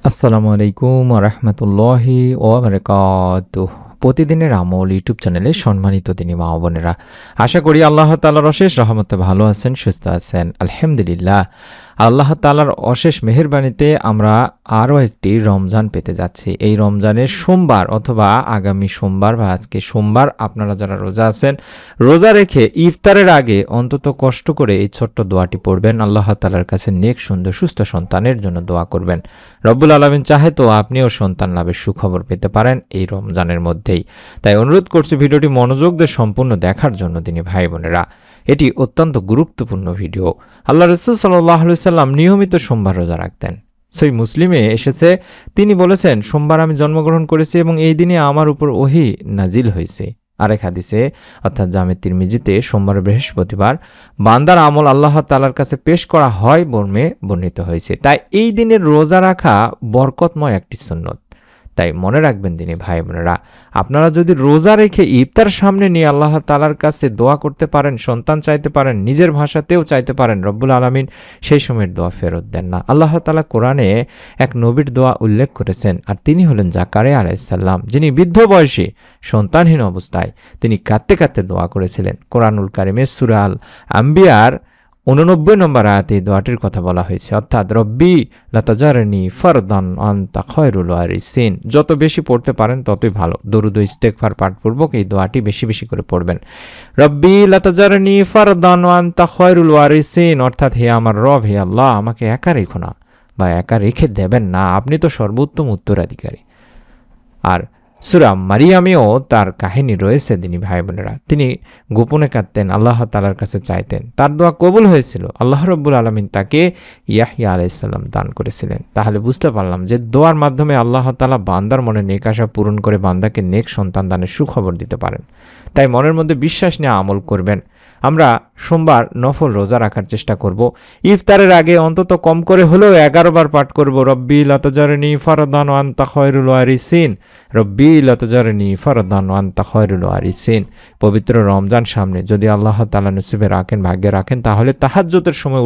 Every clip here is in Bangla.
আসসালামু আলাইকুম রহমতুল্লাহি ওয়াবারাকাতুহ। প্রতিদিনের আমল ইউটিউব চ্যানেলে সম্মানিত দিনী মা ও বোনেরা, আশা করি আল্লাহ তাআলার অশেষ রহমতে ভালো আছেন, সুস্থ আছেন। আলহামদুলিল্লাহ, আল্লাহ তাআলার অশেষ মেহেরবানিতে আমরা আরও একটি রমজান পেতে যাচ্ছি। এই রমজানের সোমবার অথবা আগামী সোমবার বা আজকে সোমবার আপনারা যারা রোজা আছেন, রোজা রেখে ইফতারের আগে অন্তত কষ্ট করে এই ছোট্ট দোয়াটি পড়বেন। আল্লাহ তাআলার কাছে নেক সুন্দর সুস্থ সন্তানের জন্য দোয়া করবেন। রব্বুল আলামিন চাহে তো আপনিও সন্তান লাভের সুখবর পেতে পারেন এই রমজানের মধ্যেই। তাই অনুরোধ করছি ভিডিওটি মনোযোগ দিয়ে সম্পূর্ণ দেখার জন্য দিনী ভাই বোনেরা। এটি অত্যন্ত গুরুত্বপূর্ণ ভিডিও। আল্লাহ রাসূল সাল্লাল্লাহু আলাইহি সাল্লাম নিয়মিত সোমবার রোজা রাখতেন। সহিহ মুসলিমে এসেছে, তিনি বলেছেন, সোমবার আমি জন্মগ্রহণ করেছি এবং এই দিনে আমার উপর ওহী নাজিল হয়েছে। আরেক হাদিসে অর্থাৎ জামে তিরমিজিতে সোমবার বৃহস্পতিবার বান্দার আমল আল্লাহ তাআলার কাছে পেশ করা হয় মর্মে বর্ণিত হয়েছে। তাই এই দিনের রোজা রাখা বরকতময় একটি সুন্নত। তাই মনে রাখবেন দিনী ভাই বোনেরা, আপনারা যদি রোজা রেখে ইফতার সামনে নিয়ে আল্লাহ তাআলার কাছে দোয়া করতে পারেন, সন্তান চাইতে পারেন, নিজের ভাষাতেও চাইতে পারেন, রব্বুল আলামিন সেই সময়ের দোয়া ফেরত দেন না। আল্লাহ তাআলা কোরআনে এক নবীর দোয়া উল্লেখ করেছেন, আর তিনি হলেন জাকারিয়া আলাইহিস সালাম, যিনি বৃদ্ধ বয়সে সন্তানহীন অবস্থায় তিনি কাঁদতে কাঁদতে দোয়া করেছিলেন। কোরআনুল কারিমের সূরা আল আম্বিয়ার 89 নম্বর আয়াতে এই দোয়াটির কথা বলা হয়েছে, অর্থাৎ রব্বি লা তাজারনি ফারদান আনতা খায়রুল ওয়ারিসিন। যত বেশি পড়তে পারেন ততই ভালো। দরুদ ও ইস্তেগফার পাঠপূর্বক এই দোয়াটি বেশি বেশি করে পড়বেন। রব্বি লা তাজারনি ফারদান আনতা খায়রুল ওয়ারিসিন, অর্থাৎ হে আমার রব, হে আল্লাহ, আমাকে একা রেখো না বা একা রেখে দেবেন না, আপনি তো সর্বোত্তম উত্তরাধিকারী। আর সূরা মারিয়ামেও তার কাহিনী রয়েছে দিনী ভাই বোনেরা। তিনি গোপনে কাঁদতেন, আল্লাহ তাআলার কাছে চাইতেন, তার দোয়া কবুল হয়েছিল। আল্লাহ রাব্বুল আলামিন তাকে ইয়াহইয়া আলাইহিস সালাম দান করেছিলেন। তাহলে বুঝতে পারলাম যে দোয়ার মাধ্যমে আল্লাহ তাআলা বান্দার মনে নেক আশা পূরণ করে বান্দাকে নেক সন্তান দানের সুখবর দিতে পারেন। তাই মনের মধ্যে বিশ্বাস নিয়ে আমল করবেন। আমরা সোমবার নফল রোজা রাখার চেষ্টা করব। ইফতারের আগে অন্তত কম করে হলেও 11 বার পাঠ করব, রব্বি লা তাজারনি ফারদান আনতা খায়রুল ওয়ারিসিন, রব্বি লা তাজারনি ফারদান আনতা খায়রুল ওয়ারিসিন। পবিত্র রমজান সামনে, যদি আল্লাহ তাআলা নসিবে রাখেন, ভাগ্যে রাখেন, তাহলে তাহাজ্জুদের সময়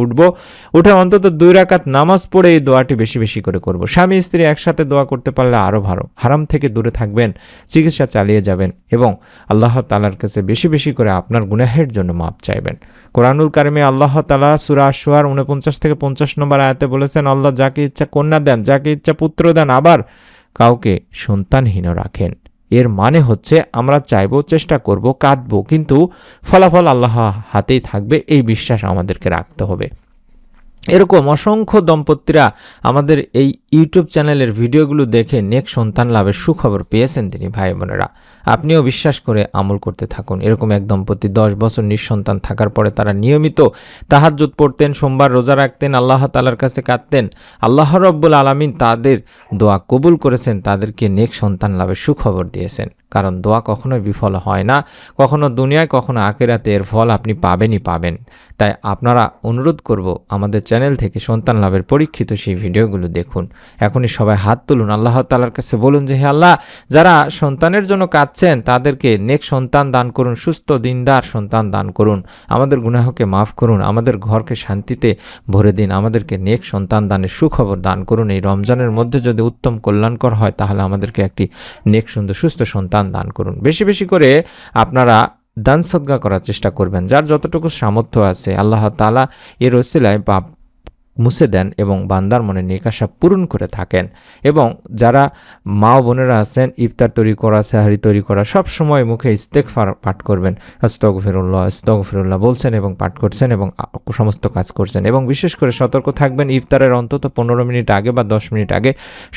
উঠে অন্তত 2 রাকাত নামাজ পড়ে এই দোয়াটি বেশি বেশি করে করব। স্বামী স্ত্রী একসাথে দোয়া করতে পারলে আরও ভালো। হারাম থেকে দূরে থাকবেন, চিকিৎসা চালিয়ে যাবেন এবং আল্লাহ তাআলার কাছে বেশি বেশি করে আপনার গুনাহের জন্য মাপ চাইবেন। কোরআনুল কারিমে আল্লাহ তাআলা সূরা আশ-শুআরা 49 থেকে 50 নম্বর আয়াতে বলেছেন, আল্লাহ যাকে ইচ্ছা কন্যা দেন, যাকে ইচ্ছা পুত্র দেন, আবার কাউকে সন্তানহীন রাখেন। এর মানে হচ্ছে আমরা চাইবো, চেষ্টা করব, কাঁদবো, কিন্তু ফলাফল আল্লাহ হাতেই থাকবে, এই বিশ্বাস আমাদেরকে রাখতে হবে। এরকম অসংখ্য দম্পতিরা আমাদের এই ইউটিউব চ্যানেলের ভিডিওগুলো দেখে নেক সন্তান লাভের সুখবর পেয়েছেন তিনি ভাই বোনেরা। আপনিও বিশ্বাস করে আমল করতে থাকুন। এরকম এক দম্পতি 10 বছর নিঃসন্তান থাকার পরে তারা নিয়মিত তাহাজ্জুদ পড়তেন, সোমবার রোজা রাখতেন, আল্লাহ তাআলার কাছে কাঁদতেন। আল্লাহ রাব্বুল আলামিন তাদের দোয়া কবুল করেছেন, তাদেরকে নেক সন্তান লাভের সুখবর দিয়েছেন। কারণ দোয়া কখনোই বিফল হয় না, কখনো দুনিয়ায় কখনো আখিরাতে এর ফল আপনি পাবেনই পাবেন। তাই আপনারা অনুরোধ করব, আমাদের চ্যানেল থেকে সন্তান লাভের পরীক্ষিত সেই ভিডিওগুলো দেখুন। এখনই সবাই হাত তুলুন, আল্লাহ তাআলার কাছে বলুন যে হে আল্লাহ, যারা সন্তানের জন্য কাঁদছেন তাদেরকে নেক সন্তান দান করুন, সুস্থ দিনদার সন্তান দান করুন, আমাদের গুনাহকে মাফ করুন, আমাদের ঘরকে শান্তিতে ভরে দিন, আমাদেরকে নেক সন্তান দানের সুখবর দান করুন। এই রমজানের মধ্যে যদি উত্তম কল্যাণকর হয়, তাহলে আমাদেরকে একটি নেক সুন্দর সুস্থ সন্তান দান করুন। বেশি বেশি করে আপনারা দান সদকা করার চেষ্টা করবেন, যার যতটুকু সামর্থ্য আছে। আল্লাহ তাআলা এর ওসিলায় পাপ মুছে দেন এবং বান্দার মনে নেক আশা পূরণ করে থাকেন। এবং যারা মা বোনেরা আছেন, ইফতার তৈরি করা, সেহরি তৈরি করা, সব সময় মুখে ইস্তেগফার পাঠ করবেন, আস্তাগফিরুল্লাহ আস্তাগফিরুল্লাহ বলছেন এবং পাঠ করছেন এবং সমস্ত কাজ করছেন। এবং বিশেষ করে সতর্ক থাকবেন, ইফতারের অন্তত 15 মিনিট আগে বা 10 মিনিট আগে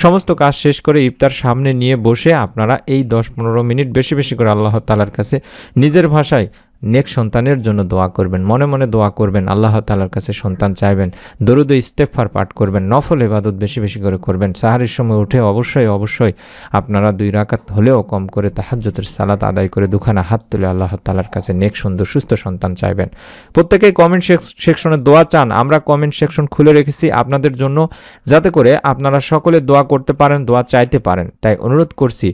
সমস্ত কাজ শেষ করে ইফতার সামনে নিয়ে বসে আপনারা এই 10-15 মিনিট বেশি বেশি করে আল্লাহ তাআলার কাছে নিজের ভাষায় নেক সন্তানের জন্য দোয়া করবেন, মনে মনে দোয়া করবেন, আল্লাহ তাআলার কাছে সন্তান চাইবেন, দরুদ ও ইস্তেগফার পাঠ করবেন, নফল ইবাদত বেশি বেশি করে করবেন। সাহারির সময় উঠে অবশ্যই আপনারা 2 রাকাত হলেও কম করে তাহাজ্জুদের সালাত আদায় করে দুখানা হাত তুলে আল্লাহ তাআলার কাছে নেক সুন্দর সুস্থ সন্তান চাইবেন। প্রত্যেকেই কমেন্ট সেকশনে দোয়া চান, আমরা কমেন্ট সেকশন খুলে রেখেছি আপনাদের জন্য, যাতে করে আপনারা সকলে দোয়া করতে পারেন, দোয়া চাইতে পারেন। তাই অনুরোধ করছি,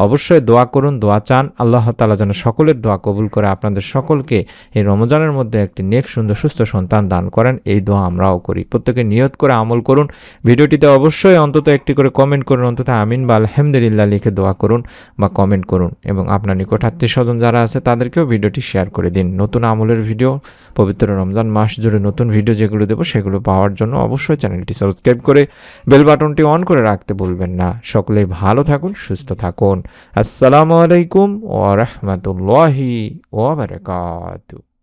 অবশ্যই দোয়া করুন, দোয়া চান, আল্লাহ তাআলা যেন সকলের দোয়া কবুল করে আপনাদের সকলকে এই রমজানের মধ্যে একটি নেক সুন্দর সুস্থ সন্তান দান করেন, এই দোয়া আমরাও করি। প্রত্যেকে নিয়ত করে আমল করুন। ভিডিওটিতে অবশ্যই অন্তত একটি করে কমেন্ট করুন, অন্তত আমিন বা আলহামদুলিল্লাহ লিখে দোয়া করুন বা কমেন্ট করুন, এবং আপনার নিকট আত্মীয় স্বজন যারা আছে তাদেরকেও ভিডিওটি শেয়ার করে দিন। নতুন আমলের ভিডিও, পবিত্র রমজান মাস জুড়ে নতুন ভিডিও যেগুলো দেবো সেগুলো পাওয়ার জন্য অবশ্যই চ্যানেলটি সাবস্ক্রাইব করে বেল বাটনটি অন করে রাখতে ভুলবেন না। সকলেই ভালো থাকুন, সুস্থ থাকুন। আসসালামু আলাইকুম ওয়া রাহমাতুল্লাহি ওয়া বারাকাতুহু।